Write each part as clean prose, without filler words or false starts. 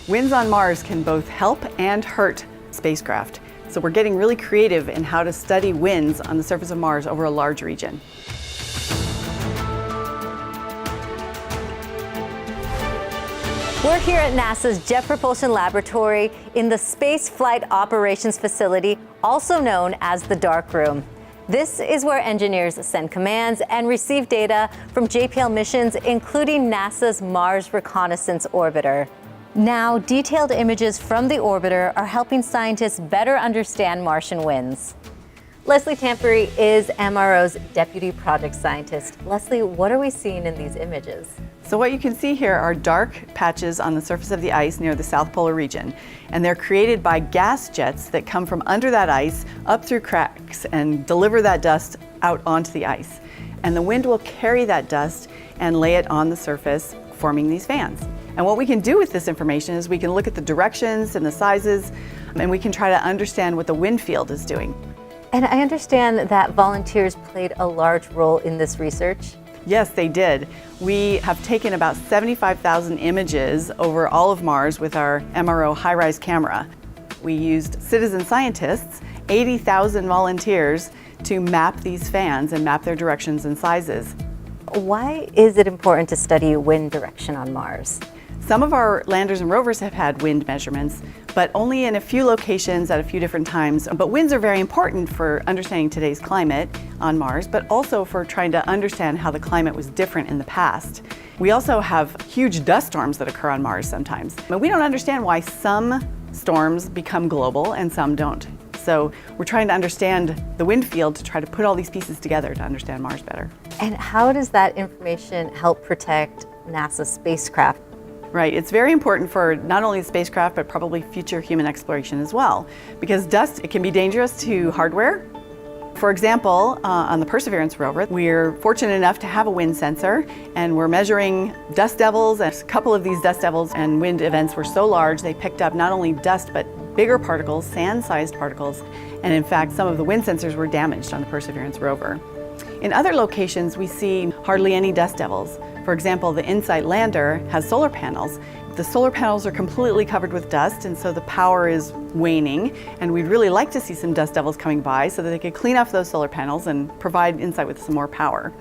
Winds on Mars can both help and hurt spacecraft. So we're getting really creative in how to study winds on the surface of Mars over a large region. We're here at NASA's Jet Propulsion Laboratory in the Space Flight Operations Facility, also known as the Dark Room. This is where engineers send commands and receive data from JPL missions, including NASA's Mars Reconnaissance orbiter. Now, detailed images from the orbiter are helping scientists better understand Martian winds. Leslie Tamppari is MRO's Deputy Project Scientist. Leslie, what are we seeing in these images? So what you can see here are dark patches on the surface of the ice near the South Polar region. And they're created by gas jets that come from under that ice up through cracks and deliver that dust out onto the ice. And the wind will carry that dust and lay it on the surface, forming these fans. And what we can do with this information is we can look at the directions and the sizes, and we can try to understand what the wind field is doing. And I understand that volunteers played a large role in this research. Yes, they did. We have taken about 75,000 images over all of Mars with our MRO HiRISE camera. We used citizen scientists, 80,000 volunteers, to map these fans and map their directions and sizes. Why is it important to study wind direction on Mars? Some of our landers and rovers have had wind measurements, but only in a few locations at a few different times. But winds are very important for understanding today's climate on Mars, but also for trying to understand how the climate was different in the past. We also have huge dust storms that occur on Mars sometimes. But we don't understand why some storms become global and some don't. So we're trying to understand the wind field to try to put all these pieces together to understand Mars better. And how does that information help protect NASA's spacecraft? Right, it's very important for not only the spacecraft, but probably future human exploration as well. Because dust, it can be dangerous to hardware. For example, on the Perseverance rover, we're fortunate enough to have a wind sensor, and we're measuring dust devils. And a couple of these dust devils and wind events were so large, they picked up not only dust, but bigger particles, sand-sized particles. And in fact, some of the wind sensors were damaged on the Perseverance rover. In other locations, we see hardly any dust devils. For example, the InSight lander has solar panels. The solar panels are completely covered with dust, and so the power is waning, and we'd really like to see some dust devils coming by so that they could clean off those solar panels and provide InSight with some more power.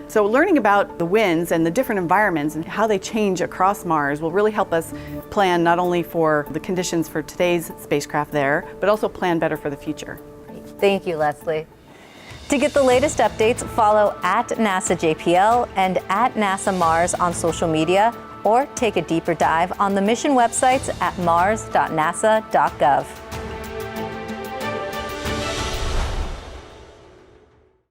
So learning about the winds and the different environments and how they change across Mars will really help us plan not only for the conditions for today's spacecraft there, but also plan better for the future. Thank you, Leslie. To get the latest updates, follow at NASA JPL and at NASA Mars on social media, or take a deeper dive on the mission websites at mars.nasa.gov.